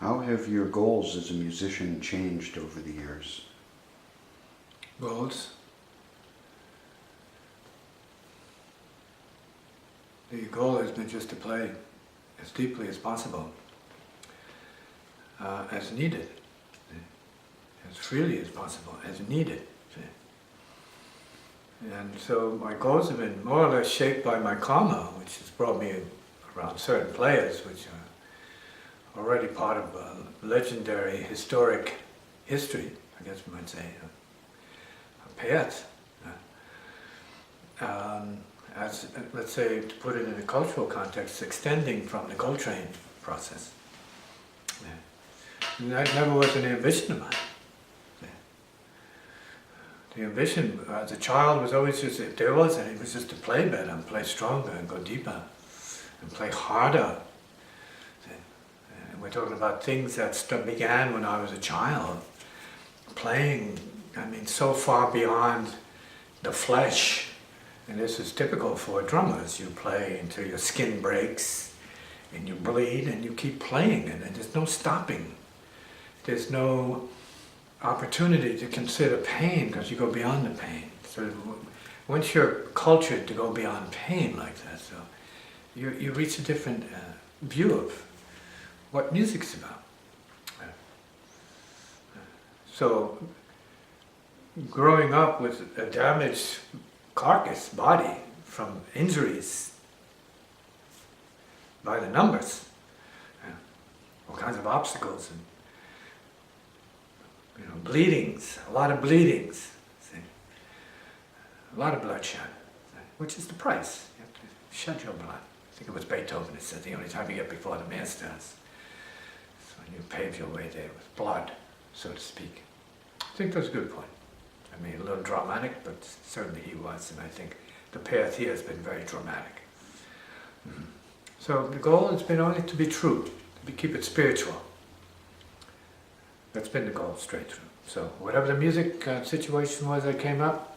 How have your goals as a musician changed over the years? Goals? The goal has been just to play as deeply as possible, as needed, as freely as possible, as needed. And so my goals have been more or less shaped by my karma, which has brought me around certain players, which are already part of legendary historic history, I guess we might say, paths. As, let's say, to put it in a cultural context, extending from the Coltrane process. And that never was an ambition of mine. The ambition as a child was always just, if there was any, it was just to play better and play stronger and go deeper and play harder. And we're talking about things that began when I was a child, playing, I mean, so far beyond the flesh. And this is typical for drummers. You play until your skin breaks and you bleed and you keep playing, and there's no stopping. There's no opportunity to consider pain because you go beyond the pain. So once you're cultured to go beyond pain like that, so you reach a different view of what music's about. So growing up with a damaged carcass, body, from injuries by the numbers, all kinds of obstacles, and bleedings, a lot of bleedings, see? A lot of bloodshed, which is the price. You have to shed your blood. I think it was Beethoven that said the only time you get before the master is when you pave your way there with blood, so to speak. I think that's a good point. I mean, a little dramatic, but certainly he was, and I think the path here has been very dramatic. Mm-hmm. So the goal has been only to be true, to keep it spiritual. That's been the goal straight through. So whatever the music situation was that came up,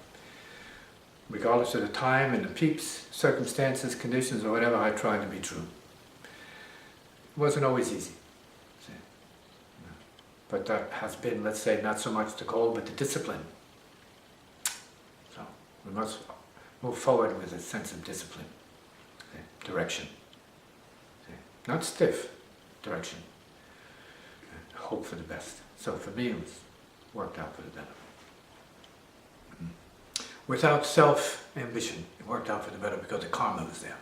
regardless of the time and the peaks, circumstances, conditions, or whatever, I tried to be true. It wasn't always easy. See? But that has been, let's say, not so much the goal, but the discipline. So we must move forward with a sense of discipline, direction. Not stiff, direction. Hope for the best. So for me, it worked out for the better. Without self-ambition, it worked out for the better because the karma was there.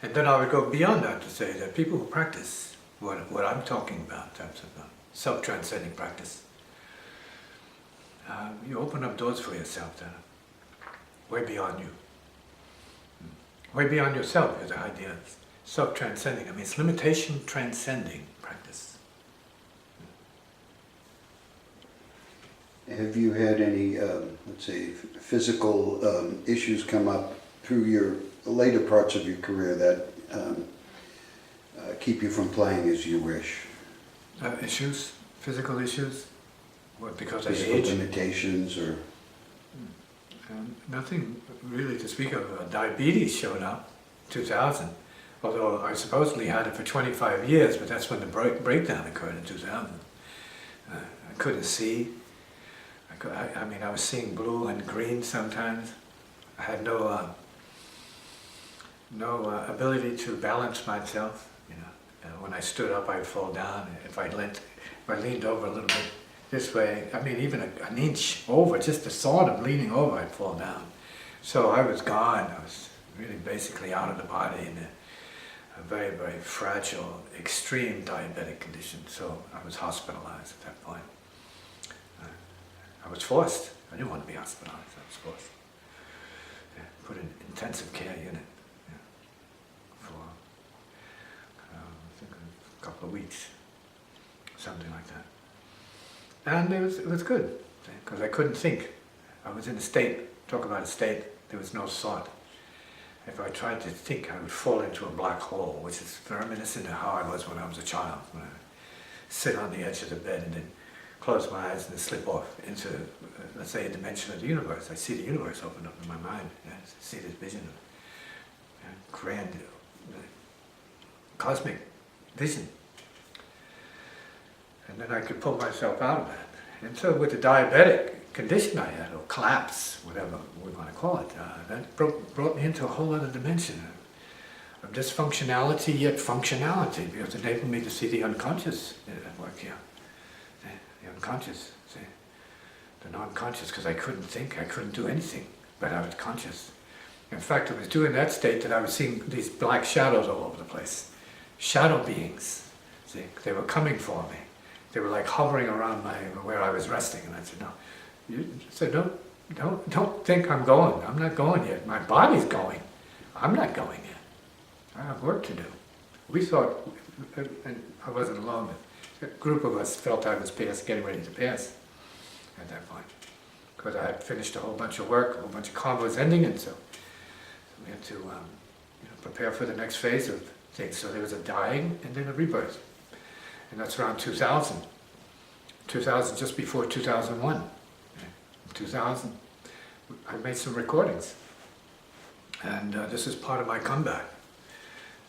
And then I would go beyond that to say that people who practice what I'm talking about, in terms of self-transcending practice, you open up doors for yourself that are way beyond you. Way beyond yourself is the idea of self-transcending. I mean, it's limitation transcending practice. Have you had any, let's say, physical issues come up through your later parts of your career that keep you from playing as you wish? Issues? Physical issues? What, because of Physical age? limitations or? Nothing really to speak of. Diabetes showed up, 2000. Although I supposedly had it for 25 years, but that's when the breakdown occurred in 2000. I couldn't see. I mean, I was seeing blue and green sometimes. I had no ability to balance myself. When I stood up, I'd fall down. If I leaned over a little bit this way, I mean, even an inch over, just the thought of leaning over, I'd fall down. So I was gone. I was really basically out of the body in a very, very fragile, extreme diabetic condition. So I was hospitalized at that point. I was forced. I didn't want to be hospitalized. I was forced. Put in intensive care unit for I think a couple of weeks, something like that. And it was good because I couldn't think. I was in a state. Talk about a state. There was no thought. If I tried to think, I would fall into a black hole, which is reminiscent of how I was when I was a child. When I sit on the edge of the bed and then close my eyes and then slip off into, let's say, a dimension of the universe. I see the universe open up in my mind. I see this vision of grand, cosmic vision. And then I could pull myself out of that. And so with the diabetic condition I had, or collapse, whatever we want to call it, that brought me into a whole other dimension of dysfunctionality yet functionality, because it enabled me to see the unconscious at work here. The unconscious, see? The non-conscious, because I couldn't think, I couldn't do anything, but I was conscious. In fact, it was during that state that I was seeing these black shadows all over the place. Shadow beings, see? They were coming for me. They were like hovering around where I was resting, and I said, no. You said, don't think I'm going. I'm not going yet. My body's going. I'm not going yet. I have work to do. We thought, and I wasn't alone, a group of us felt I was getting ready to pass at that point, because I had finished a whole bunch of work, a whole bunch of karma was ending, and so we had to prepare for the next phase of things. So there was a dying and then a rebirth. And that's around 2000. 2000, just before 2001. In 2000, I made some recordings. And this is part of my comeback.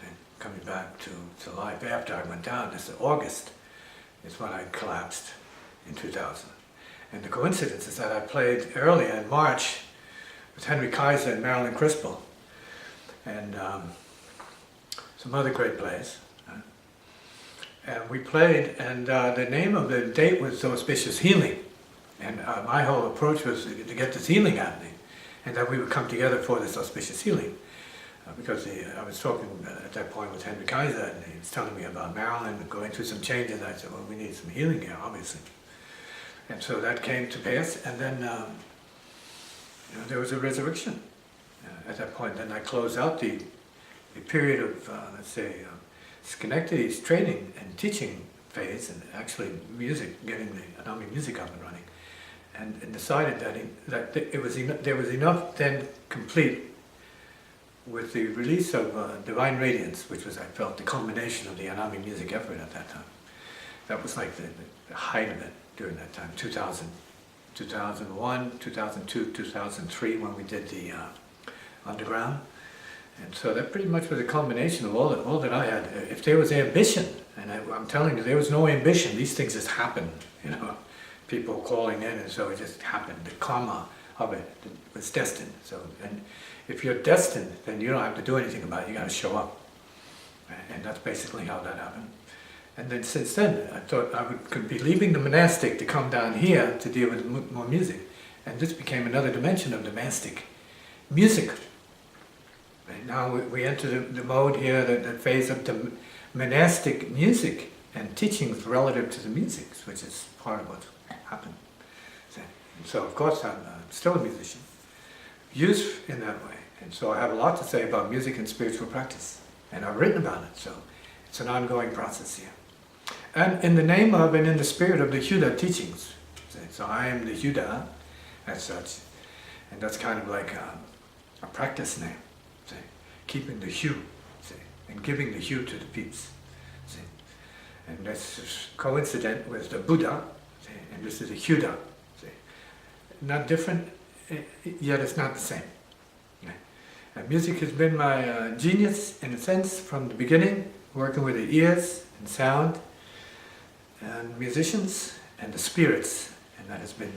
And coming back to life after I went down, this is August, is when I collapsed in 2000. And the coincidence is that I played earlier in March with Henry Kaiser and Marilyn Crispell, and some other great players. And we played, and the name of the date was Auspicious Healing. And my whole approach was to get this healing happening, and that we would come together for this auspicious healing. Because I was talking at that point with Henry Kaiser, and he was telling me about Marilyn and going through some changes. I said, well, we need some healing here, obviously. And so that came to pass, and then there was a resurrection at that point. Then I closed out the period of, let's say, Schenectady's training and teaching phase, and actually music, getting the Anami music up and running, and decided that there was enough then complete with the release of Divine Radiance, which was, I felt, the culmination of the Anami music effort at that time. That was like the height of it during that time, 2000, 2001, 2002, 2003, when we did the Underground. And so that pretty much was a culmination of all that I had. If there was ambition, and I'm telling you, there was no ambition, these things just happened, people calling in, and so it just happened. The karma of it was destined. So, and if you're destined, then you don't have to do anything about it, you got to show up. And that's basically how that happened. And then since then, I thought I could be leaving the monastic to come down here to deal with more music. And this became another dimension of the monastic music. Right now we enter the mode here, that phase of the monastic music and teachings relative to the music, which is part of what happened. So of course I'm still a musician, used in that way. And so I have a lot to say about music and spiritual practice. And I've written about it, so it's an ongoing process here. And in the name of and in the spirit of the Huda teachings. So I am the Huda, as such. And that's kind of like a practice name. Keeping the hue, and giving the hue to the peeps. And that's coincident with the Buddha, and this is a Huda. Not different, yet it's not the same. And music has been my genius, in a sense, from the beginning, working with the ears and sound, and musicians, and the spirits, and that has been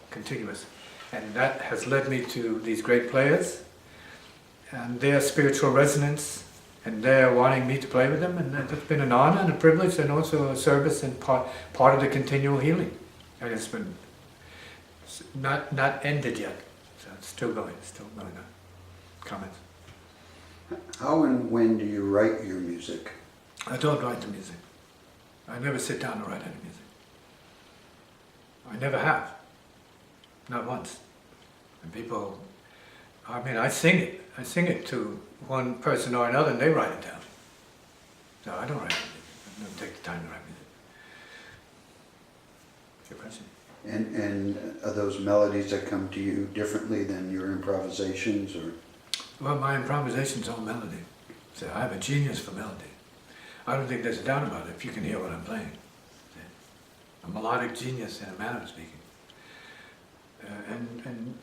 continuous. And that has led me to these great players, and their spiritual resonance, and their wanting me to play with them, and that's been an honor and a privilege, and also a service and part of the continual healing. And it's been not ended yet, so it's still going on. Comments? How and when do you write your music? I don't write the music. I never sit down to write any music. I never have. Not once. And people, I sing it. I sing it to one person or another, and they write it down. So I don't write music. I don't take the time to write music. Your question? And are those melodies that come to you differently than your improvisations, or? Well, my improvisation's all melody. So I have a genius for melody. I don't think there's a doubt about it if you can hear what I'm playing. A melodic genius in a manner of speaking. And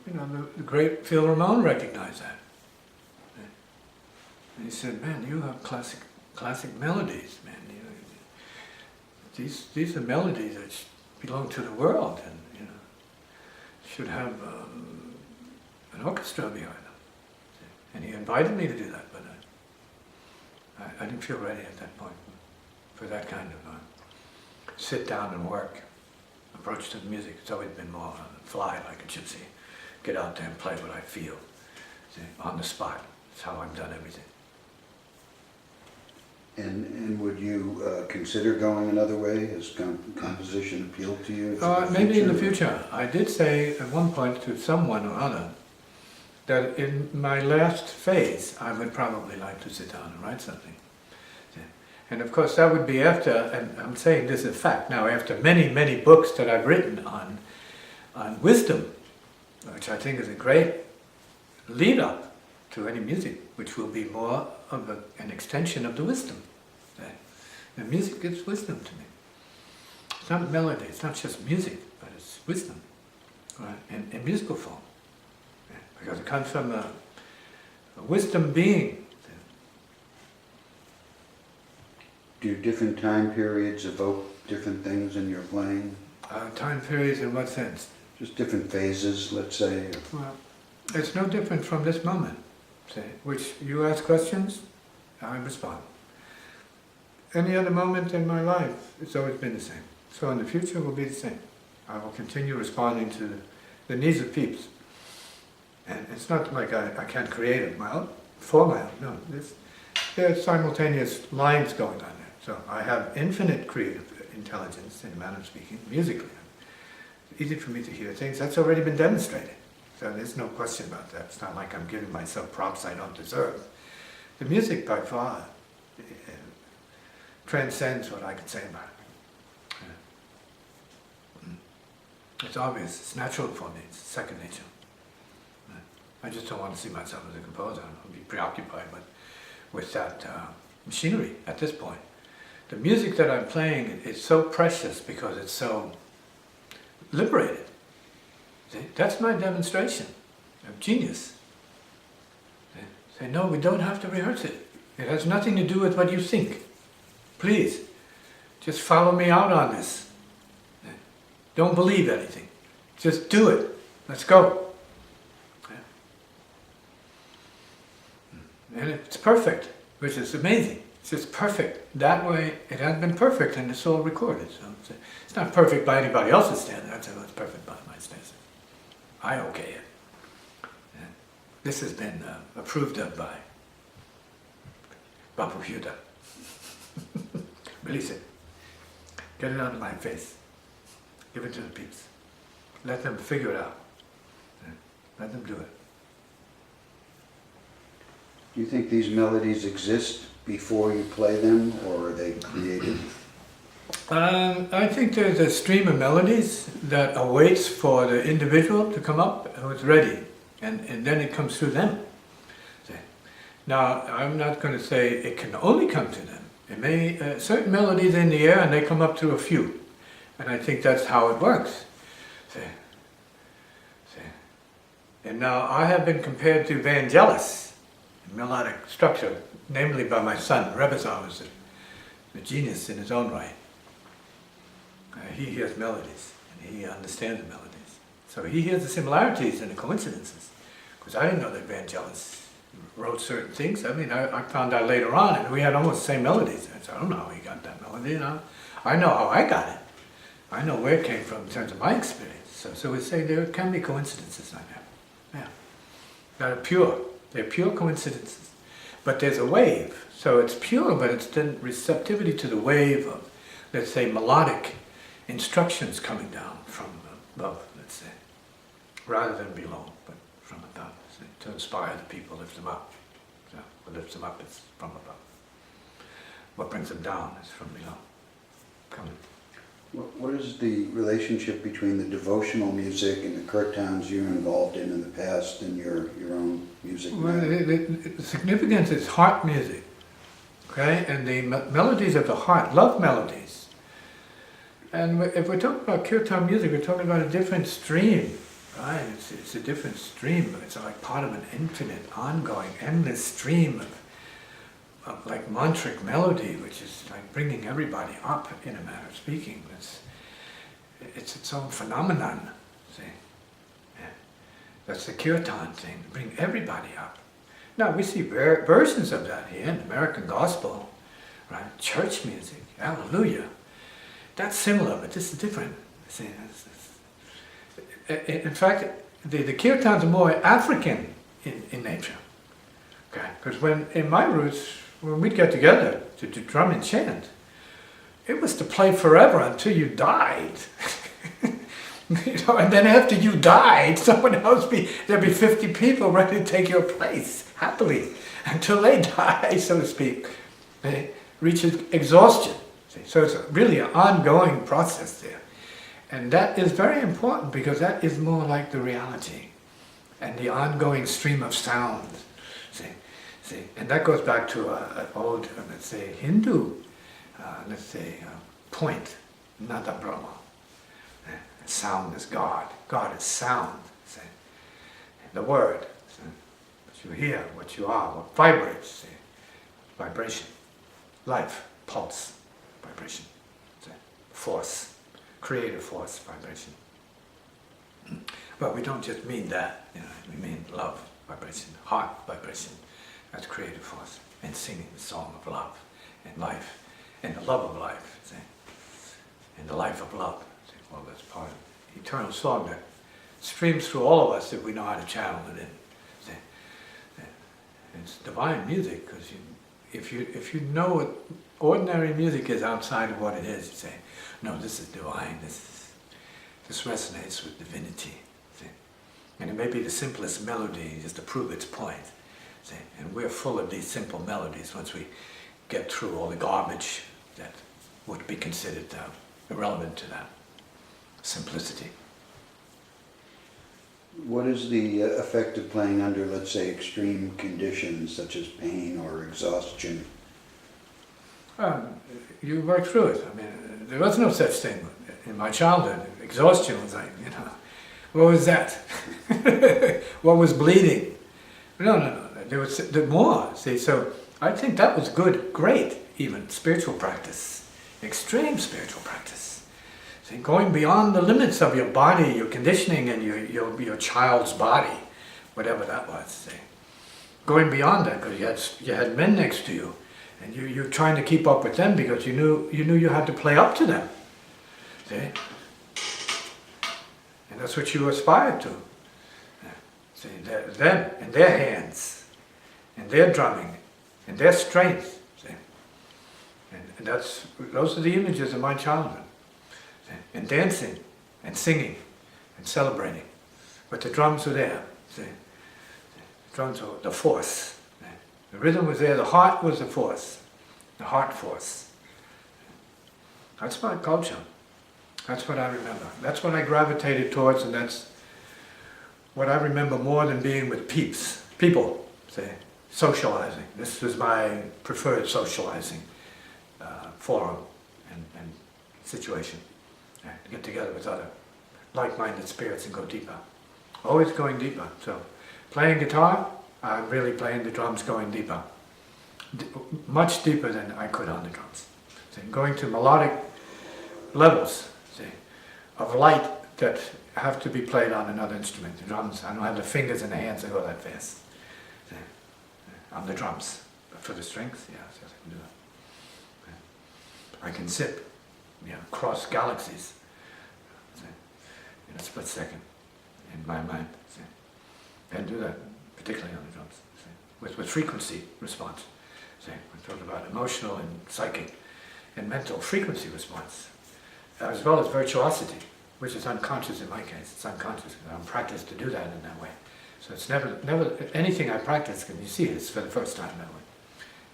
the great Phil Ramone recognized that. And he said, man, you have classic melodies, man. these are melodies that belong to the world, and should have an orchestra behind them. And he invited me to do that, but I didn't feel ready at that point for that kind of sit down and work approach to the music. It's always been more fly like a gypsy, get out there and play what I feel, on the spot. That's how I've done everything. And would you consider going another way? Has composition appealed to you? Maybe in the future. I did say at one point to someone or other that in my last phase I would probably like to sit down and write something. And of course that would be after, and I'm saying this is a fact now, after many, many books that I've written on wisdom, which I think is a great lead-up to any music, which will be more of an extension of the wisdom. The music is wisdom to me. It's not melody, it's not just music, but it's wisdom, right? In musical form. Because it comes from a wisdom being. Do different time periods evoke different things in your playing? Time periods in what sense? Just different phases, let's say. Well, it's no different from this moment, say, which you ask questions, I respond. Any other moment in my life, it's always been the same. So in the future, it will be the same. I will continue responding to the needs of peeps. And it's not like I can't create it for my own, no. There's simultaneous lines going on there. So I have infinite creative intelligence, in a manner of speaking, musically. It's easy for me to hear things. That's already been demonstrated. So there's no question about that. It's not like I'm giving myself props I don't deserve. The music, by far, transcends what I could say about it. It's obvious. It's natural for me. It's second nature. I just don't want to see myself as a composer. I'll be preoccupied with that machinery at this point. The music that I'm playing is so precious because it's so liberated. See? That's my demonstration of genius. Say, no, we don't have to rehearse it. It has nothing to do with what you think. Please, just follow me out on this. Don't believe anything. Just do it. Let's go. And it's perfect, which is amazing. It's just perfect. That way, it has been perfect and it's all recorded. So it's not perfect by anybody else's standard. I'd say, well, it's perfect by my standard. I okay it. This has been approved of by Bapu Hyuda. Release it. Get it out of my face. Give it to the peeps. Let them figure it out. Let them do it. Do you think these melodies exist before you play them, or are they created? I think there's a stream of melodies that awaits for the individual to come up who's ready, and then it comes through them. Now, I'm not going to say it can only come to them. It may, certain melodies in the air and they come up to a few, and I think that's how it works. And now I have been compared to Vangelis, melodic structure, namely by my son. Rebizar was a genius in his own right. He hears melodies, and he understands the melodies. So he hears the similarities and the coincidences. Because I didn't know that Vangelis wrote certain things. I mean, I found out later on, and we had almost the same melodies. I said, I don't know how he got that melody. I know how I got it. I know where it came from in terms of my experience. So we say there can be coincidences like that. Yeah. That are pure. They're pure coincidences. But there's a wave. So it's pure, but it's then receptivity to the wave of, let's say, melodic instructions coming down from above, let's say. Rather than below, but from above. To inspire the people, lift them up. So what lifts them up is from above. What brings them down is from below. Coming. What is the relationship between the devotional music and the kirtans you're involved in the past and your own music? Well, the significance is heart music, okay? And the melodies of the heart, love melodies. And if we're talking about kirtan music, we're talking about a different stream, right? It's a different stream. It's like part of an infinite, ongoing, endless stream of like mantric melody, which is like bringing everybody up in a manner of speaking. It's its own phenomenon. See, yeah. That's the kirtan thing, bring everybody up. Now we see versions of that here in American gospel, right? Church music, hallelujah. That's similar, but this is different. See, in fact, the kirtans are more African in nature. Okay, because when in my roots, when we'd get together to drum and chant, it was to play forever until you died. And then after you died, there'd be 50 people ready to take your place, happily, until they die, so to speak. They reach exhaustion. See? So it's really an ongoing process there. And that is very important because that is more like the reality and the ongoing stream of sound. See? And that goes back to an old, let's say, Hindu, point, Nada Brahma. Sound is God. God is sound. See? And the word, see? What you hear, what you are, what vibrates. See? Vibration. Life, pulse, vibration. See? Force, creative force, vibration. But we don't just mean that. We mean love, vibration, heart, vibration. That's creative force. And singing the song of love and life. And the love of life. See? And the life of love. Well, that's part of the eternal song that streams through all of us if we know how to channel it in. See? It's divine music because if you know what ordinary music is outside of what it is, you say, no, this is divine. This resonates with divinity. See? And it may be the simplest melody just to prove its point. See? And we're full of these simple melodies once we get through all the garbage that would be considered irrelevant to that. Simplicity. What is the effect of playing under, let's say, extreme conditions such as pain or exhaustion? You work through it. I mean, there was no such thing in my childhood. Exhaustion was like, what was that? What was bleeding? No. There was more. See, so I think that was good, great, even spiritual practice, extreme spiritual practice. See, going beyond the limits of your body, your conditioning, and your child's body, whatever that was. See, going beyond that because you had men next to you. And you're trying to keep up with them because you knew you had to play up to them. See? And that's what you aspired to. See, them and their hands, and their drumming, and their strength. See? And those are the images of my childhood. See? And dancing, and singing, and celebrating. But the drums were there. See? The drums were the force. The rhythm was there, the heart was the force, the heart force. That's my culture. That's what I remember. That's what I gravitated towards, and that's what I remember more than being with people, say, socializing. This was my preferred socializing forum and situation. To get together with other like-minded spirits and go deeper. Always going deeper. So, playing guitar, I'm really playing the drums going deeper. Much deeper than I could on the drums. See, going to melodic levels, see, of light that have to be played on another instrument. The drums, I don't have the fingers and the hands that go that fast. See, on the drums. But for the strings, yes, I can do that. I can zip, cross galaxies, see, in a split second, in my mind. See. And do that. Particularly on the drums, see? With frequency response. See? We're talking about emotional and psychic and mental frequency response, as well as virtuosity, which is unconscious in my case. It's unconscious. I'm practiced to do that in that way. So it's never anything I practice, and you see it, it's for the first time that way.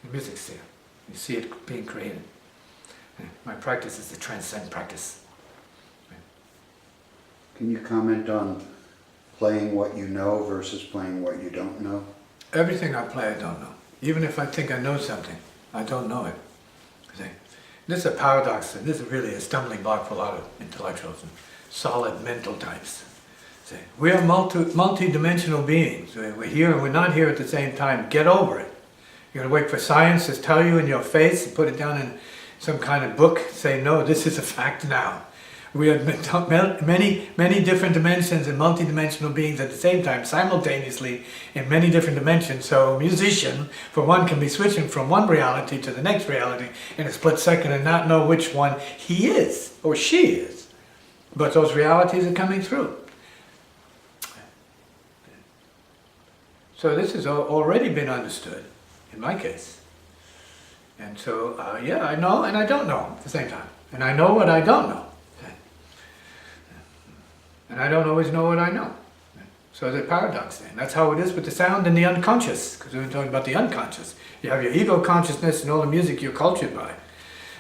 The music's there. You see it being created. My practice is the transcend practice. Can you comment on playing what you know versus playing what you don't know? Everything I play, I don't know. Even if I think I know something, I don't know it. See? This is a paradox, and this is really a stumbling block for a lot of intellectuals and solid mental types. See? We are multi-dimensional beings. We're here and we're not here at the same time. Get over it. You're going to wait for science to tell you in your face and put it down in some kind of book, say, no, this is a fact now. We are many different dimensions and multidimensional beings at the same time, simultaneously in many different dimensions. So a musician, for one, can be switching from one reality to the next reality in a split second and not know which one he is or she is. But those realities are coming through. So this has already been understood, in my case. And so, yeah, I know and I don't know at the same time. And I know what I don't know. And I don't always know what I know. So there's a paradox there. And that's how it is with the sound and the unconscious, because we're talking about the unconscious. You have your ego consciousness and all the music you're cultured by.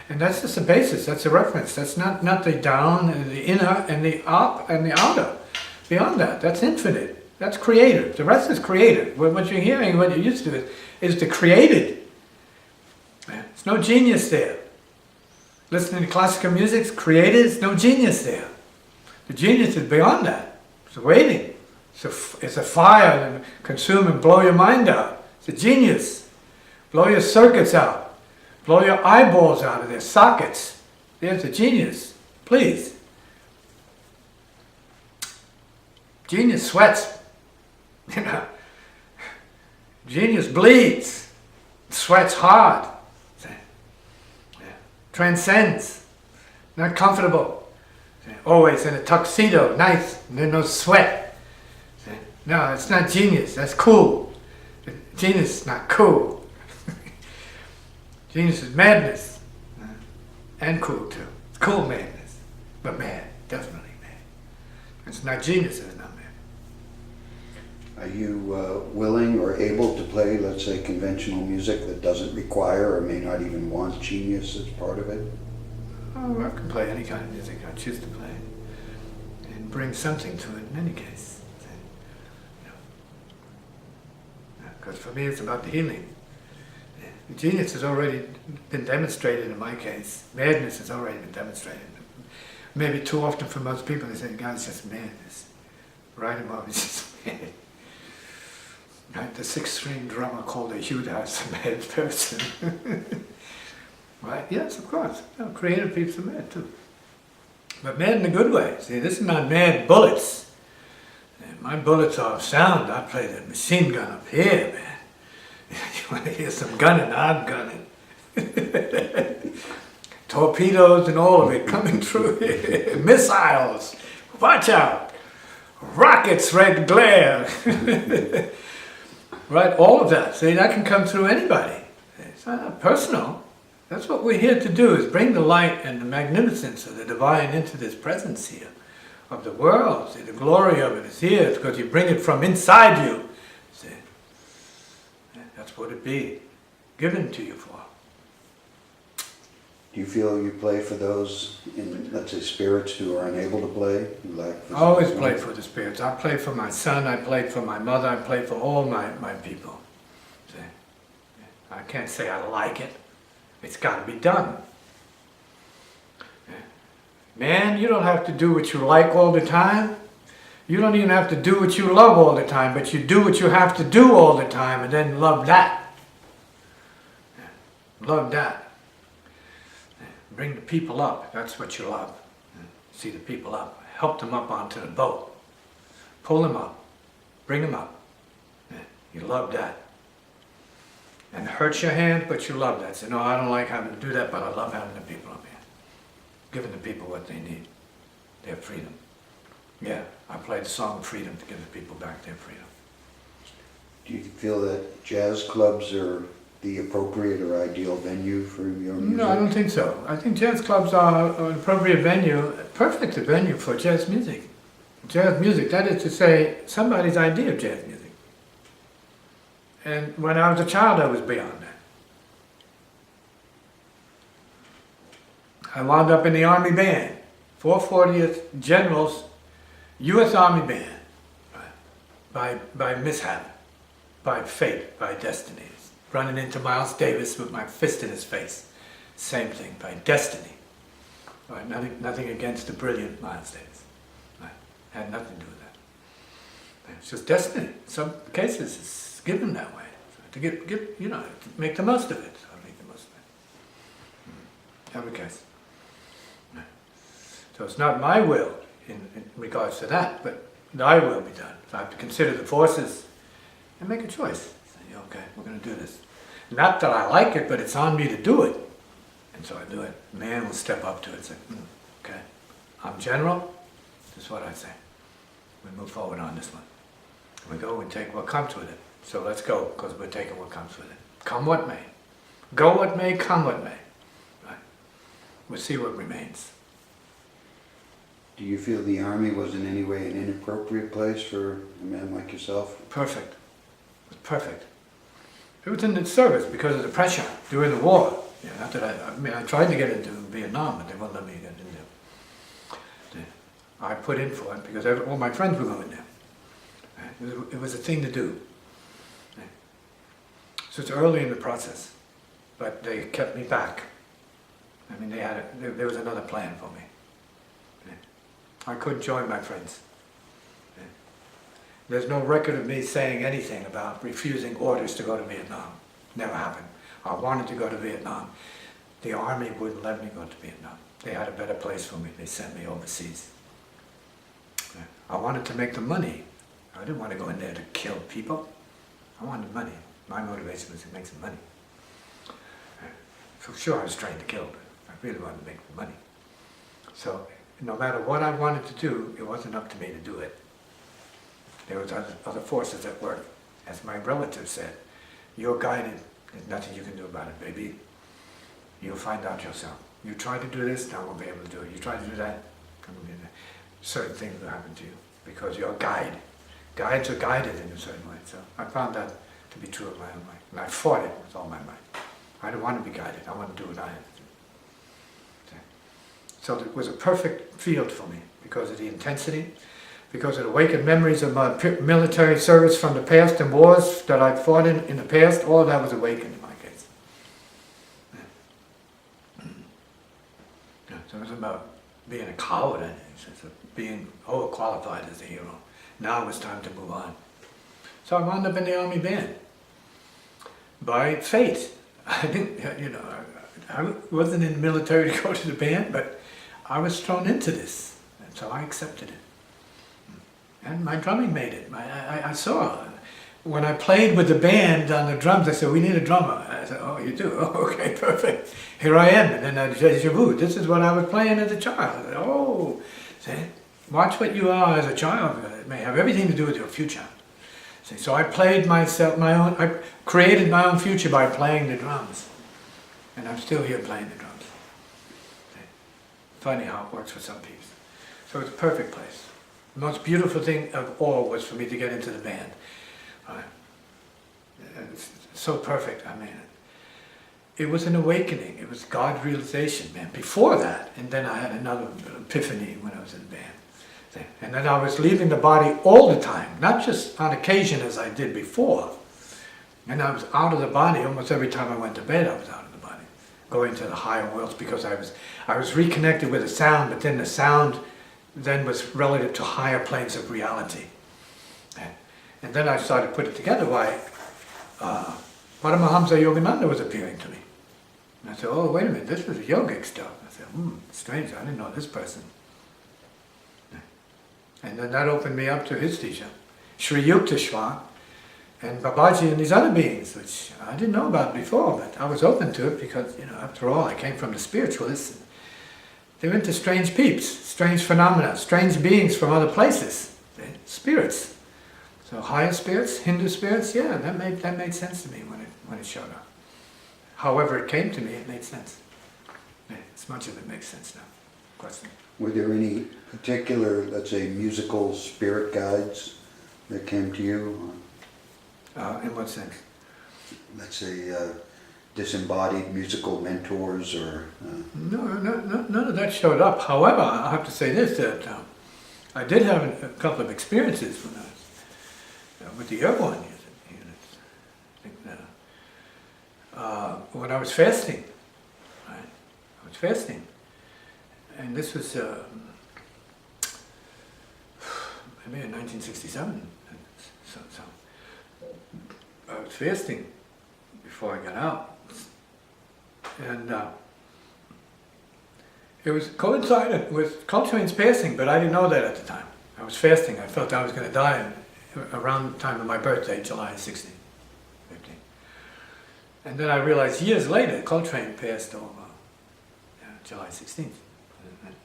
And that's just the basis, that's the reference. That's not the down and the inner and the up and the outer. Beyond that, that's infinite. That's creative. The rest is creative. What you're hearing, what you're used to is the created. There's no genius there. Listening to classical music, it's created, there's no genius there. The genius is beyond that. It's waiting. It's a fire that consume and blow your mind out. It's a genius. Blow your circuits out. Blow your eyeballs out of their sockets. There's a genius. Please. Genius sweats. You know. Genius bleeds. Sweats hard. Transcends. Not comfortable. Always in a tuxedo, nice, and then no sweat. No, it's not genius, that's cool. Genius is not cool. Genius is madness. And cool too. It's cool madness. But mad, definitely mad. It's not genius, it's not mad. Are you willing or able to play, let's say, conventional music that doesn't require or may not even want genius as part of it? Oh, I can play any kind of music I choose to play. And bring something to it in any case. Because for me it's about the healing. Genius has already been demonstrated in my case. Madness has already been demonstrated. Maybe too often for most people they say, God's just madness. Write him off, he's just mad. Right? The 6-string drummer called a Judas a mad person. Right? Yes, of course. No, creative people are mad too. But mad in a good way. See, this is not mad bullets. My bullets are sound. I play the machine gun up here, man. You want to hear some gunning? I'm gunning. Torpedoes and all of it coming through here. Missiles. Watch out. Rockets, red glare. Right? All of that. See, that can come through anybody. It's not personal. That's what we're here to do, is bring the light and the magnificence of the divine into this presence here, of the world. See, the glory of it is here. It's because you bring it from inside you. See, that's what it be given to you for. Do you feel you play for those, in, let's say, spirits who are unable to play? Who lack I always play for the spirits. I play for my son, I played for my mother, I play for all my people. See, I can't say I like it. It's got to be done. Man, you don't have to do what you like all the time. You don't even have to do what you love all the time, but you do what you have to do all the time and then love that. Love that. Bring the people up. That's what you love. See the people up. Help them up onto the boat. Pull them up. Bring them up. You love that. And it hurts your hand, but you love that. Say, no, I don't like having to do that, but I love having the people up here. Giving the people what they need. Their freedom. Yeah, I played the song Freedom to give the people back their freedom. Do you feel that jazz clubs are the appropriate or ideal venue for your music? No, I don't think so. I think jazz clubs are an appropriate venue, perfect venue for jazz music. Jazz music, that is to say, somebody's idea of jazz music. And when I was a child, I was beyond that. I wound up in the Army Band, 440th Generals, U.S. Army Band, by mishap, by fate, by destiny. Running into Miles Davis with my fist in his face. Same thing, by destiny. Right? Nothing against the brilliant Miles Davis. Right? Had nothing to do with that. It's just destiny. In some cases, it's given that way. So to get you know, to make the most of it. So I make the most of it. Every case. So it's not my will in regards to that, but thy will be done. So I have to consider the forces and make a choice. Say, okay, we're going to do this. Not that I like it, but it's on me to do it. And so I do it. Man will step up to it and say, okay, I'm general, this is what I say. We move forward on this one. We go and take what comes with it. So let's go, because we're taking what comes with it. Come what may. Go what may, come what may. Right? We'll see what remains. Do you feel the Army was in any way an inappropriate place for a man like yourself? Perfect. It was perfect. It was in the service because of the pressure during the war. Yeah, not that I tried to get into Vietnam, but they wouldn't let me get in there. I put in for it because all my friends were going there. It was a thing to do. So it's early in the process, but they kept me back. I mean, there was another plan for me. I couldn't join my friends. There's no record of me saying anything about refusing orders to go to Vietnam. Never happened. I wanted to go to Vietnam. The Army wouldn't let me go to Vietnam. They had a better place for me. They sent me overseas. I wanted to make the money. I didn't want to go in there to kill people. I wanted money. My motivation was to make some money. For sure I was trained to kill, but I really wanted to make the money. So no matter what I wanted to do, it wasn't up to me to do it. There was other forces at work. As my relative said, you're guided. There's nothing you can do about it, baby. You'll find out yourself. You try to do this, now we'll be able to do it. You try to do that, certain things will happen to you because you're a guide. Guides are guided in a certain way. So I found that to be true of my own life. And I fought it with all my might. I didn't want to be guided. I wanted to do what I had to do. So it was a perfect field for me because of the intensity, because of the awakened memories of my military service from the past and wars that I'd fought in the past. All of that was awakened in my case. So it was about being a coward, I think, so being overqualified as a hero. Now it was time to move on. So I wound up in the Army band. By fate. I didn't, I wasn't in the military to go to the band, but I was thrown into this. And so I accepted it. And my drumming made it. I saw, when I played with the band on the drums, I said, we need a drummer. I said, oh, you do? Oh, okay, perfect. Here I am. And then I deja vu. This is what I was playing as a child. I said, oh, see, watch what you are as a child. It may have everything to do with your future. See, so I played I created my own future by playing the drums. And I'm still here playing the drums. See, funny how it works for some people. So it's a perfect place. The most beautiful thing of all was for me to get into the band. It's so perfect, I mean. It was an awakening, it was God realization, man, before that. And then I had another epiphany when I was in the band. And then I was leaving the body all the time, not just on occasion as I did before. And I was out of the body almost every time I went to bed. I was out of the body, going to the higher worlds because I was reconnected with the sound, but then the sound then was relative to higher planes of reality. And then I started to put it together why Paramahamsa Yogananda was appearing to me. And I said, oh, wait a minute, this was yogic stuff. I said, strange, I didn't know this person. And then that opened me up to his teacher, Sri Yukteswar, and Babaji and these other beings, which I didn't know about before, but I was open to it because, after all, I came from the spiritualists. They're into strange peeps, strange phenomena, strange beings from other places, spirits. So higher spirits, Hindu spirits, yeah, that made sense to me when it showed up. However it came to me, it made sense. Yeah, as much of it makes sense now. Question. Were there any particular, let's say, musical spirit guides that came to you? In what sense? Let's say disembodied musical mentors or... No, none of that showed up. However, I have to say this, that I did have a couple of experiences when I was with the airborne units. When I was fasting, right? I was fasting. And this was maybe in 1967. So I was fasting, before I got out. And it was coincided with Coltrane's passing, but I didn't know that at the time. I was fasting. I felt I was going to die around the time of my birthday, July 16, 15. And then I realized years later, Coltrane passed over July 16th,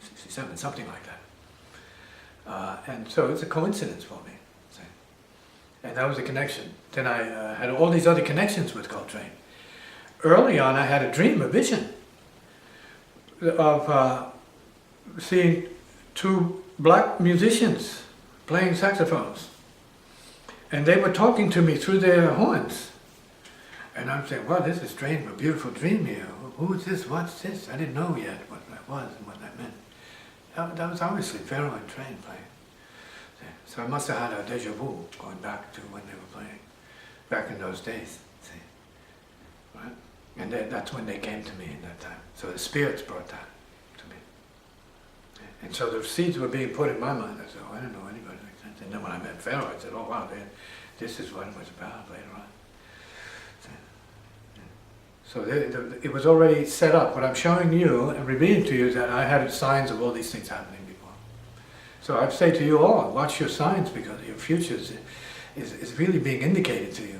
67, something like that. And so it's a coincidence for me. And that was a connection. Then I had all these other connections with Coltrane. Early on, I had a dream, a vision of seeing two black musicians playing saxophones. And they were talking to me through their horns. And I'm saying, wow, this is strange, a beautiful dream here. Who is this? What's this? I didn't know yet what that was and what that meant. That was obviously Pharaoh and Train playing. So I must have had a deja vu going back to when they were playing, back in those days. See, right? And that's when they came to me in that time. So the spirits brought that to me. And so the seeds were being put in my mind. I said, oh, I don't know anybody like that. And then when I met Pharaoh, I said, oh wow, this is what it was about later on. So it was already set up. What I'm showing you and revealing to you is that I had signs of all these things happening before. So I say to you all, watch your signs because your future is really being indicated to you.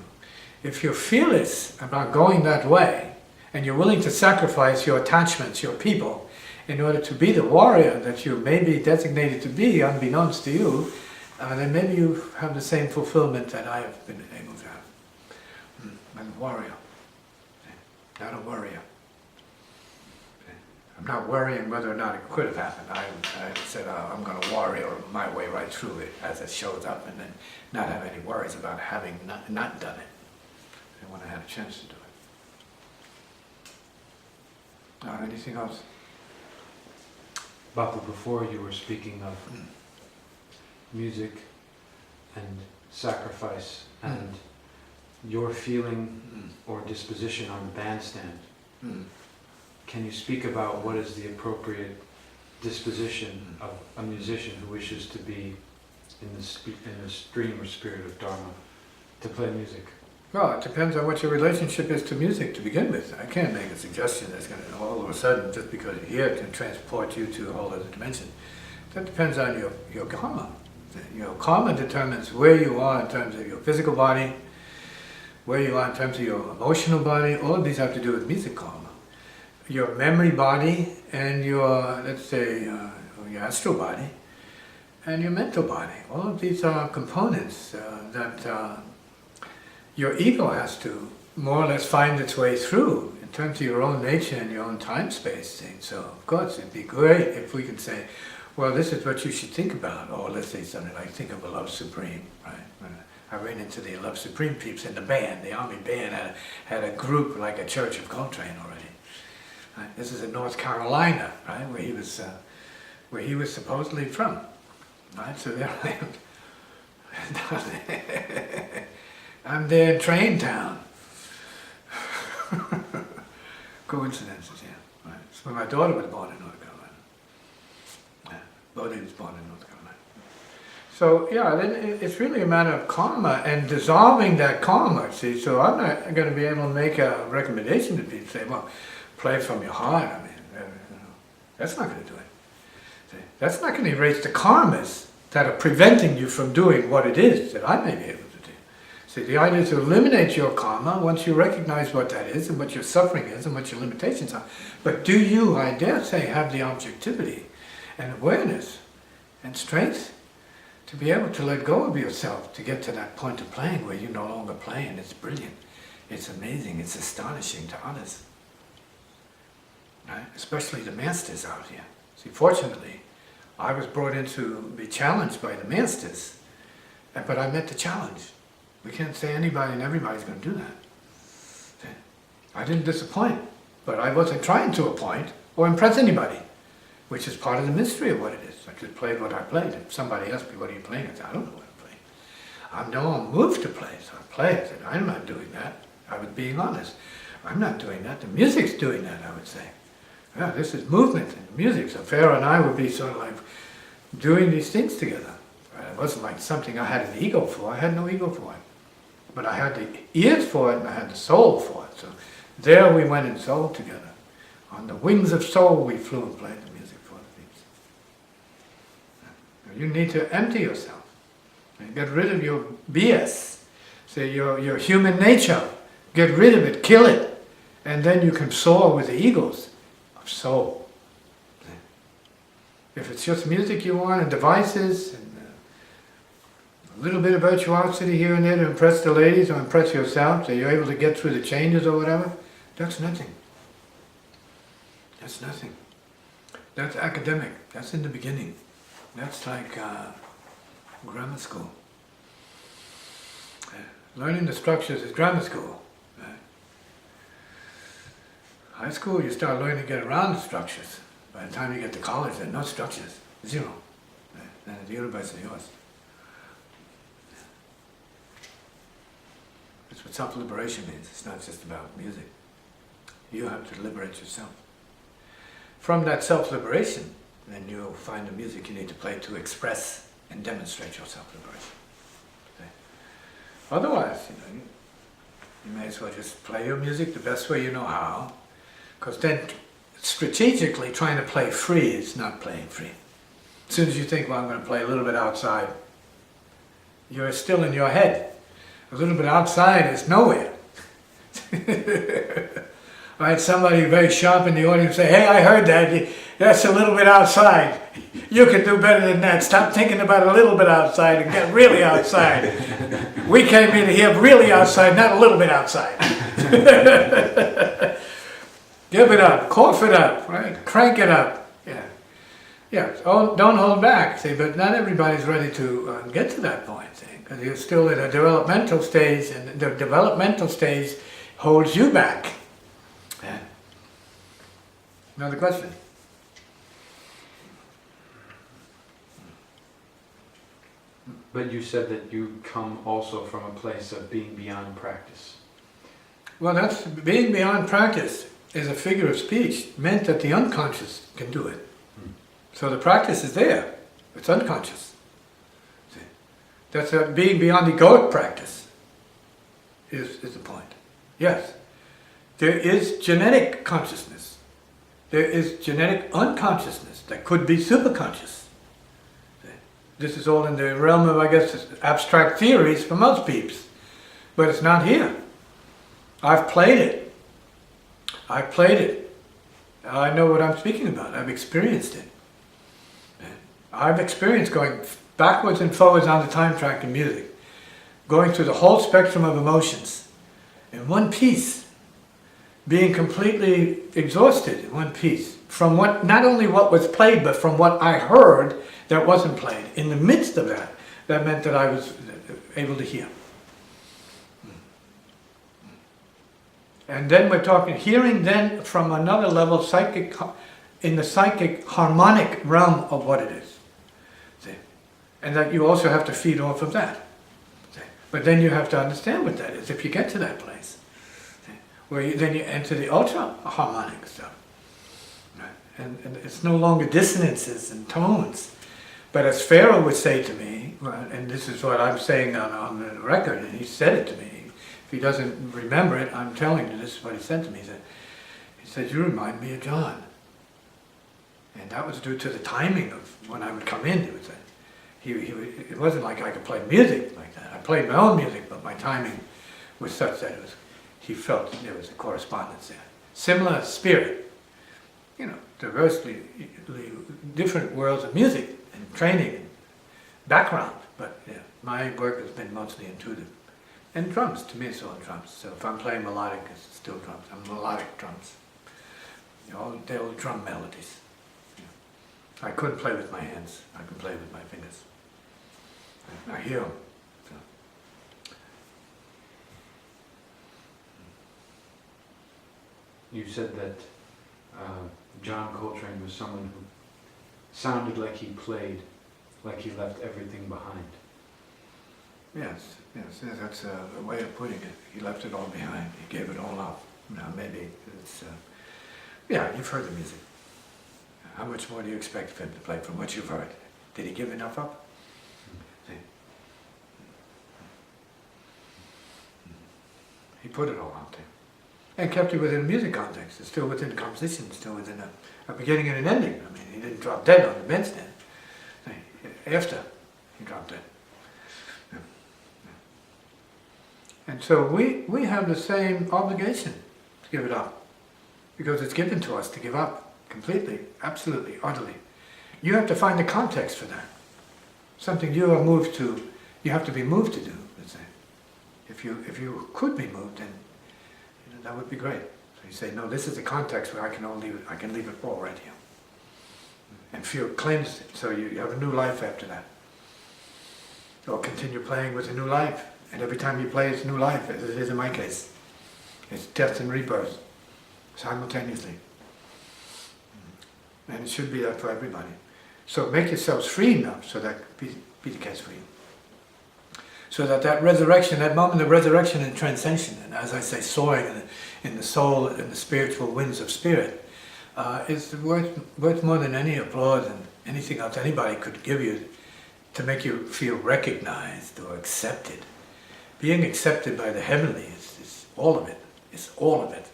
If you're fearless about going that way, and you're willing to sacrifice your attachments, your people, in order to be the warrior that you may be designated to be, unbeknownst to you, then maybe you have the same fulfillment that I have been able to have. I'm a warrior, not a worrier. I'm not worrying whether or not it could have happened. I said, I'm going to warrior my way right through it as it shows up and then not have any worries about having not done it. And when I had a chance to do it. Anything else? Bapa, before you were speaking of music and sacrifice and your feeling or disposition on the bandstand. Can you speak about what is the appropriate disposition of a musician who wishes to be in the stream or spirit of Dharma to play music? Well, it depends on what your relationship is to music to begin with. I can't make a suggestion that's going to all of a sudden, just because you hear it, can transport you to a whole other dimension. That depends on your karma. Your karma determines where you are in terms of your physical body, where you are in terms of your emotional body. All of these have to do with music karma. Your memory body and your, let's say, your astral body and your mental body. All of these are components that your ego has to more or less find its way through in terms of your own nature and your own time-space thing. So, of course, it'd be great if we could say, well, this is what you should think about. Or let's say something like, think of a Love Supreme, right? I ran into the Love Supreme peeps in the band. The Army band had a group like a Church of Coltrane already. Right? This is in North Carolina, right, where he was supposedly from, right? So they're like, I'm there in Train Town. Coincidences, yeah. Right. So my daughter was born in North Carolina. Yeah. Bodhi was born in North Carolina. So yeah, then it's really a matter of karma and dissolving that karma. See, so I'm not going to be able to make a recommendation to people. Say, well, play from your heart. I mean, that's not going to do it. See, that's not going to erase the karmas that are preventing you from doing what it is that I may be able to do. See, the idea is to eliminate your karma once you recognize what that is and what your suffering is and what your limitations are. But do you, I dare say, have the objectivity and awareness and strength to be able to let go of yourself to get to that point of playing where you're no longer playing? It's brilliant. It's amazing. It's astonishing to others. Right? Especially the masters out here. See, fortunately, I was brought in to be challenged by the masters, but I met the challenge. We can't say anybody and everybody's going to do that. See? I didn't disappoint, but I wasn't trying to appoint or impress anybody, which is part of the mystery of what it is. I just played what I played. If somebody asked me, what are you playing? I said, I don't know what I'm playing. I'm moved to play, so I play. I said, I'm not doing that. I was being honest. I'm not doing that. The music's doing that, I would say. Yeah, this is movement and music. So Pharaoh and I would be sort of like doing these things together. Right? It wasn't like something I had an ego for. I had no ego for it. But I had the ears for it and I had the soul for it. So there we went in soul together. On the wings of soul we flew and played the music for the peeps. You need to empty yourself. And get rid of your BS. Say your human nature. Get rid of it, kill it. And then you can soar with the eagles of soul. If it's just music you want and devices and a little bit of virtuosity here and there to impress the ladies or impress yourself so you're able to get through the changes or whatever, that's nothing. That's nothing. That's academic. That's in the beginning. That's like grammar school. Learning the structures is grammar school. High school, you start learning to get around the structures. By the time you get to college, there are no structures. Zero. Then the universe is yours. That's what self-liberation means. It's not just about music. You have to liberate yourself. From that self-liberation, then you'll find the music you need to play to express and demonstrate your self-liberation. Okay? Otherwise, you may as well just play your music the best way you know how, because then strategically trying to play free is not playing free. As soon as you think, well, I'm going to play a little bit outside, you're still in your head. A little bit outside is nowhere. I had somebody very sharp in the audience say, hey, I heard that. That's a little bit outside. You can do better than that. Stop thinking about a little bit outside and get really outside. We came in here really outside, not a little bit outside. Give it up, cough it up, right? Crank it up. Yeah. Oh, don't hold back. See, but not everybody's ready to get to that point. See, because you're still in a developmental stage, and the developmental stage holds you back. Yeah. Another question? But you said that you come also from a place of being beyond practice. Well, that's being beyond practice is a figure of speech meant that the unconscious can do it. So the practice is there. It's unconscious. See? That's being beyond egoic practice is the point. Yes. There is genetic consciousness. There is genetic unconsciousness that could be superconscious. See? This is all in the realm of, I guess, abstract theories for most peeps. But it's not here. I've played it. I've played it. I know what I'm speaking about. I've experienced it. I've experienced going backwards and forwards on the time track in music, going through the whole spectrum of emotions in one piece, being completely exhausted in one piece, from what, not only what was played, but from what I heard that wasn't played. In the midst of that, that meant that I was able to hear. And then we're talking hearing then from another level, psychic, in the psychic harmonic realm of what it is. See? And that you also have to feed off of that. See? But then you have to understand what that is if you get to that place. See? Where then you enter the ultra harmonic stuff. Right? And it's no longer dissonances and tones. But as Pharaoh would say to me, and this is what I'm saying on the record, and he said it to me, if he doesn't remember it, I'm telling you, this is what he said to me. He said, you remind me of John. And that was due to the timing of when I would come in. It wasn't like I could play music like that. I played my own music, but my timing was such that he felt that there was a correspondence there. Similar spirit, diversely different worlds of music and training and background. But yeah, my work has been mostly intuitive. And drums, to me it's all drums. So if I'm playing melodic, it's still drums. I'm melodic drums. They're all drum melodies. I couldn't play with my hands. I can play with my fingers. I hear them. So. You said that John Coltrane was someone who sounded like he played, like he left everything behind. Yes, that's a way of putting it. He left it all behind. He gave it all up. Now maybe it's, you've heard the music. How much more do you expect of him to play from what you've heard? Did he give enough up? See? put it all out there. And kept it within a music context. It's still within composition, still within a beginning and an ending. I mean, he didn't drop dead on the bandstand. After he dropped dead. Yeah. Yeah. And so we have the same obligation to give it up. Because it's given to us to give up completely, absolutely, utterly. You have to find the context for that. Something you are moved to, you have to be moved to do, let's say. If you could be moved, then that would be great. So you say, no, this is the context where I can leave it all right here. And feel cleansed, so you have a new life after that. Or continue playing with a new life. And every time you play, it's a new life, as it is in my case. It's death and rebirth, simultaneously. And it should be that for everybody. So make yourselves free enough so that be the case for you. So that resurrection, that moment of resurrection and transcension, and as I say, soaring in the soul and the spiritual winds of spirit, is worth more than any applause and anything else anybody could give you to make you feel recognized or accepted. Being accepted by the heavenly is all of it. It's all of it.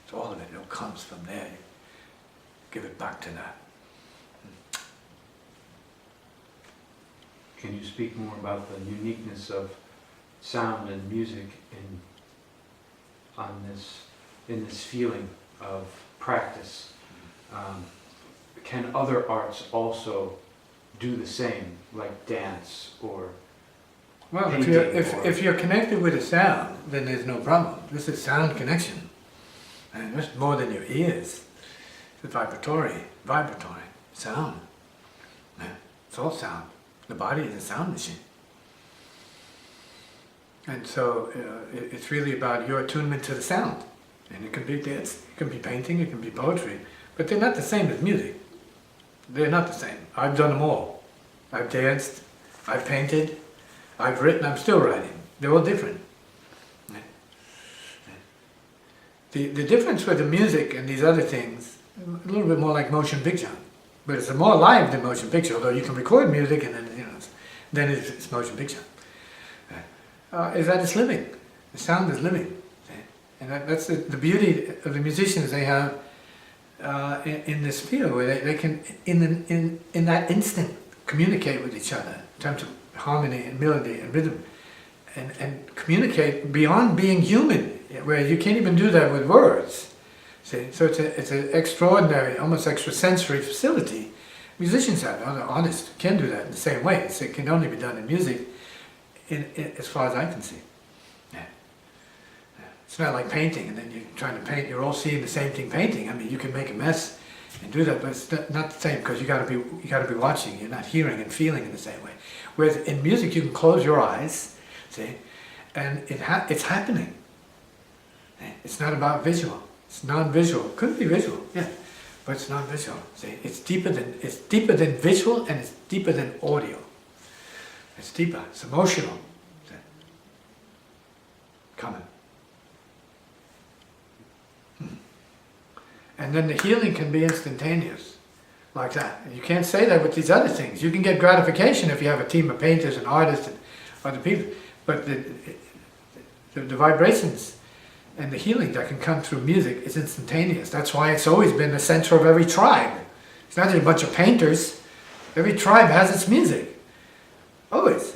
It's all of it. It all comes from there. Give it back to that. Can you speak more about the uniqueness of sound and music in this feeling of practice? Can other arts also do the same, like dance or well, painting? if you're connected with a sound, then there's no problem. This is sound connection, and it's more than your ears. It's vibratory sound. Yeah, it's all sound. The body is a sound machine. And so it's really about your attunement to the sound. And it can be dance, it can be painting, it can be poetry, but they're not the same as music. They're not the same. I've done them all. I've danced, I've painted, I've written, I'm still writing. They're all different. The difference with the music and these other things, a little bit more like motion picture. But it's more live than motion picture, although you can record music and then it's motion picture. Is that it's living. The sound is living. And that's the beauty of the musicians they have in this field, where they can, in that instant, communicate with each other in terms of harmony and melody and rhythm, and communicate beyond being human, where you can't even do that with words. See? So it's an extraordinary, almost extrasensory facility. Musicians have, other artists can do that in the same way. It can only be done in music, as far as I can see. Yeah. It's not like painting, and then you're trying to paint, you're all seeing the same thing painting. I mean, you can make a mess and do that, but it's not the same, because you got to be watching. You're not hearing and feeling in the same way. Whereas in music, you can close your eyes, see, and it's happening. It's not about visual. It's non-visual. It could be visual, yeah, but it's non-visual. See, it's deeper than visual, and it's deeper than audio. It's deeper. It's emotional. See? Coming. And then the healing can be instantaneous, like that. And you can't say that with these other things. You can get gratification if you have a team of painters and artists and other people, but the vibrations and the healing that can come through music is instantaneous. That's why it's always been the center of every tribe. It's not just a bunch of painters. Every tribe has its music. Always.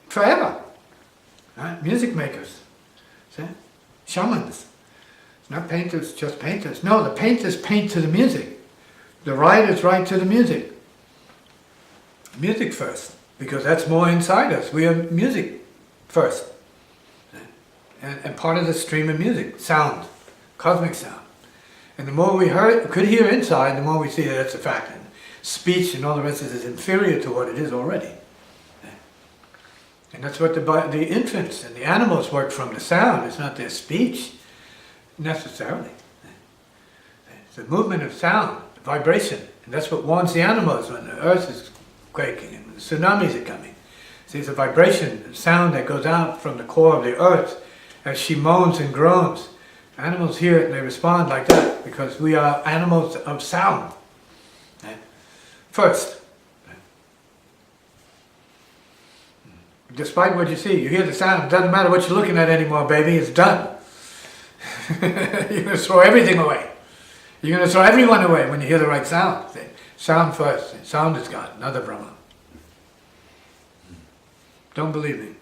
Forever. Right? Music makers. See? Shamans. It's not painters, just painters. No, the painters paint to the music. The writers write to the music. Music first. Because that's more inside us. We are music first. And part of the stream of music, sound, cosmic sound. And the more we could hear inside, the more we see that that's a fact. And speech and all the rest of it is inferior to what it is already. And that's what the infants and the animals work from, the sound. It's not their speech, necessarily. It's the movement of sound, the vibration. And that's what warns the animals when the earth is quaking and the tsunamis are coming. See, it's a vibration, the sound that goes out from the core of the earth as she moans and groans. Animals hear it and they respond like that because we are animals of sound. First. despite what you see, you hear the sound, it doesn't matter what you're looking at anymore, baby, it's done. You're going to throw everything away. You're going to throw everyone away when you hear the right sound. See? Sound first. See? Sound is God, another Brahma. Don't believe me.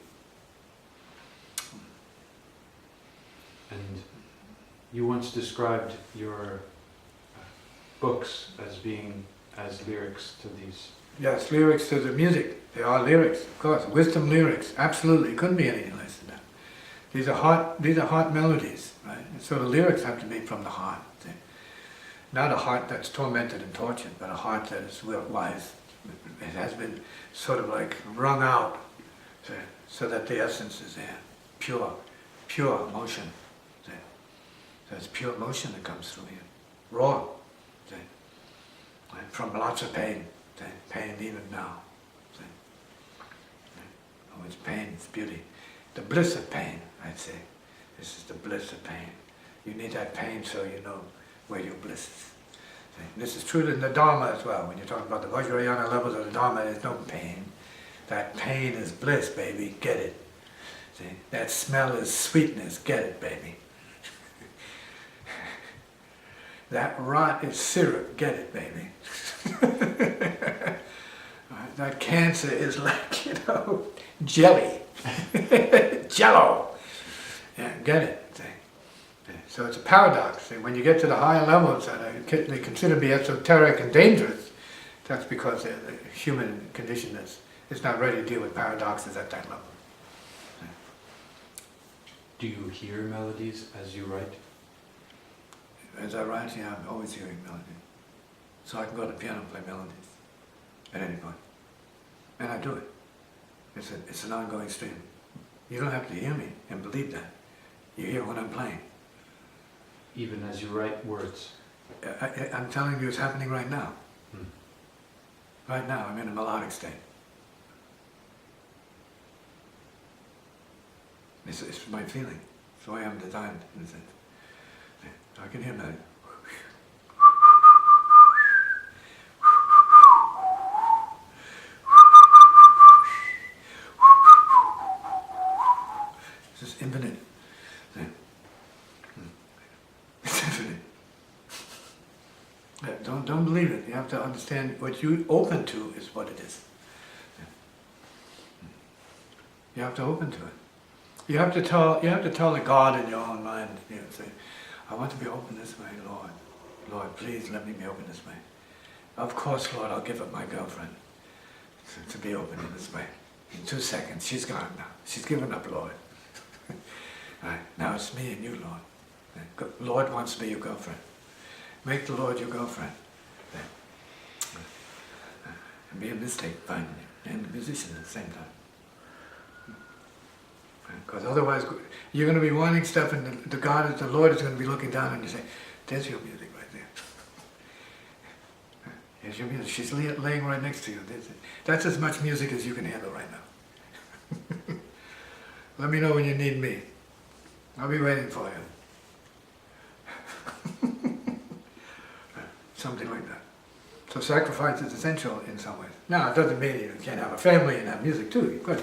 And you once described your books as being as lyrics to these. Yes, lyrics to the music. They are lyrics, of course. Wisdom lyrics. Absolutely. It couldn't be anything less than that. These are heart melodies, right? And so the lyrics have to be from the heart. See? Not a heart that's tormented and tortured, but a heart that is wise. It has been sort of like wrung out, see? So that the essence is there. Pure motion. See? So it's pure motion that comes through here. Raw. See? Right? From lots of pain. See? Pain even now. See? Oh, it's pain, it's beauty. The bliss of pain, I'd say. This is the bliss of pain. You need that pain so you know where your bliss is. See? This is true in the Dharma as well. When you're talking about the Vajrayana levels of the Dharma, there's no pain. That pain is bliss, baby. Get it. See? That smell is sweetness. Get it, baby. That rot is syrup. Get it, baby. That cancer is like, jelly. Jello. Yeah, get it. See? So it's a paradox. See? When you get to the higher levels that they consider to be esoteric and dangerous, that's because the human condition is not ready to deal with paradoxes at that level. See? Do you hear melodies as you write? As I write, yeah, I'm always hearing melody. So I can go to the piano and play melodies at any point. And I do it. It's an ongoing stream. You don't have to hear me and believe that. You hear what I'm playing. Even as you write words? I'm telling you it's happening right now. Hmm. Right now, I'm in a melodic state. It's my feeling. It's the way I'm designed, in a sense. I can hear melody. It's just infinite. It's infinite. Don't believe it. You have to understand what you open to is what it is. You have to open to it. You have to tell the God in your own mind, say, I want to be open this way, Lord. Lord, please let me be open this way. Of course, Lord, I'll give up my girlfriend to be open in this way. In 2 seconds, she's gone now. She's given up, Lord. Right, now it's me and you, Lord. Lord wants to be your girlfriend. Make the Lord your girlfriend. And be a mistake, finally, and a musician at the same time. Because otherwise, you're going to be wanting stuff, and the Lord is going to be looking down, and you say, "There's your music right there. Here's your music. She's laying right next to you. That's as much music as you can handle right now. Let me know when you need me. I'll be waiting for you." Something like that. So sacrifice is essential in some ways. Now, it doesn't mean you can't have a family and have music too. Of course,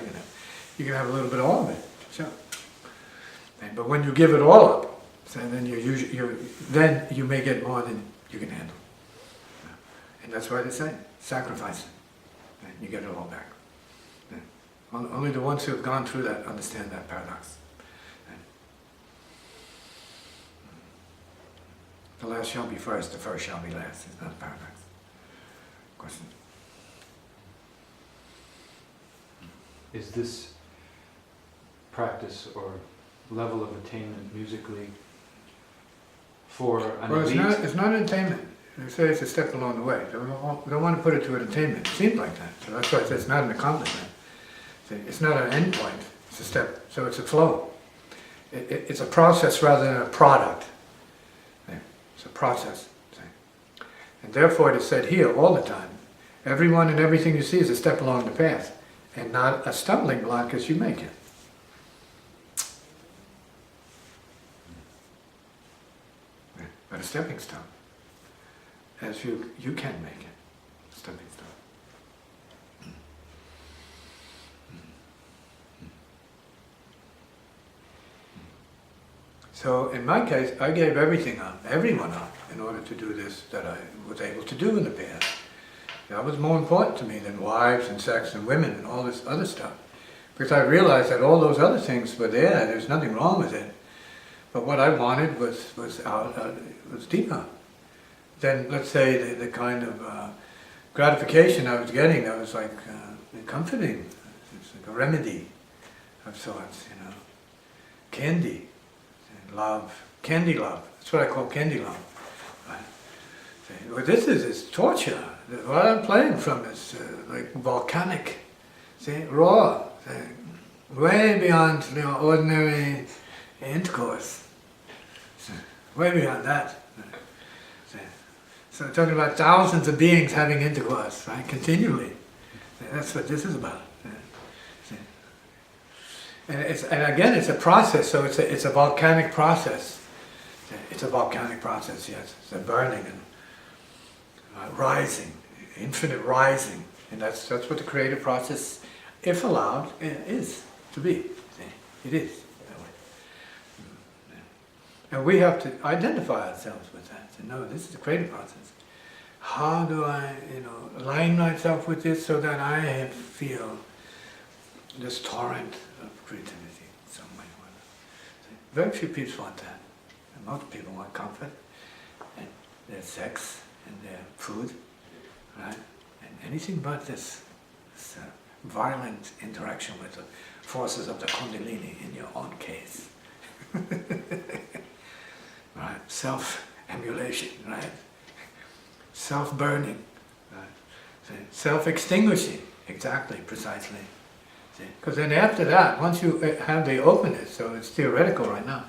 you can have a little bit of all of it. Sure. But when you give it all up, so then then you may get more than you can handle. And that's why they say, sacrifice it. And you get it all back. Only the ones who have gone through that understand that paradox. The last shall be first, the first shall be last. It's not a paradox. Question. Is this practice or level of attainment musically for an elite? It's not an attainment. They say it's a step along the way. They don't want to put it to an attainment. It seems like that. So that's why I say it's not an accomplishment. See, it's not an end point. It's a step. So it's a flow. It's a process rather than a product. It's a process. See? And therefore it is said here all the time, everyone and everything you see is a step along the path, and not a stumbling block as you make it. But a stepping stone, as you can make it, stepping stone. So in my case, I gave everything up, everyone up, in order to do this that I was able to do in the past. That was more important to me than wives and sex and women and all this other stuff. Because I realized that all those other things were there, there's nothing wrong with it. But what I wanted was deeper than, let's say, the kind of gratification I was getting that was like comforting. It's like a remedy of sorts, you know. Candy, love, candy love. That's what I call candy love. Right? What this is torture. What I'm playing from is like volcanic, see, raw, way beyond ordinary intercourse, way beyond that. So talking about thousands of beings having intercourse, right, continually. That's what this is about. And again, it's a process. So it's a volcanic process. It's a volcanic process. Yes, it's a burning and rising, infinite rising, and that's what the creative process, if allowed, is to be. It is that way. And we have to identify ourselves with that. To know this is the creative process. How do I, align myself with this so that I feel this torrent of creativity in some way or other? Very few people want that. And most people want comfort and their sex and their food, right? And anything but this violent interaction with the forces of the Kundalini in your own case. Right? Self-emulation, right? Self-burning, right? Self-extinguishing, exactly, precisely. Because then after that, once you have the openness, so it's theoretical right now,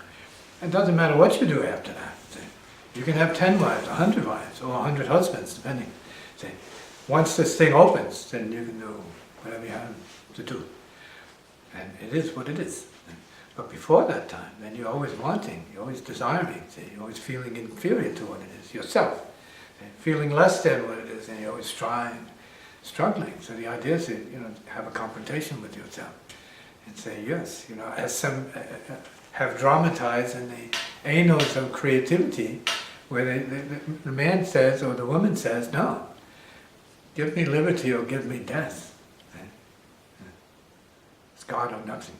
it doesn't matter what you do after that. See? You can have 10 wives, 100 wives, or 100 husbands, depending. See? Once this thing opens, then you can do whatever you have to do. And it is what it is. But before that time, then you're always wanting, you're always desiring, see? You're always feeling inferior to what it is, yourself. See? Feeling less than what it is, and you're always trying, struggling. So the idea is to, have a confrontation with yourself and say, yes, as some have dramatized in the annals of creativity, where the man says, or the woman says, no, give me liberty or give me death. It's God or nothing.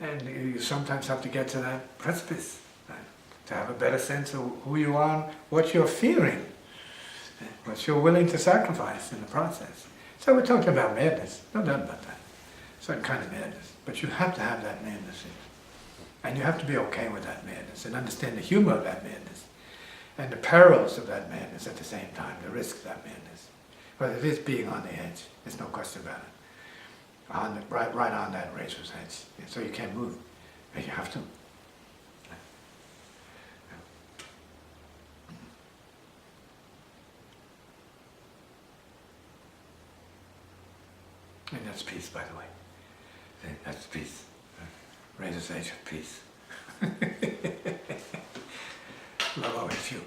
And you sometimes have to get to that precipice, right? To have a better sense of who you are, what you're fearing, what you're willing to sacrifice in the process. So we're talking about madness, no doubt about that. Certain kind of madness. But you have to have that madness. And you have to be okay with that madness and understand the humor of that madness and the perils of that madness at the same time, the risks of that madness. But it is being on the edge, there's no question about it. Right on that razor's edge. So you can't move, but you have to. And that's peace, by the way. That's peace. Razor's edge of peace. Love always you.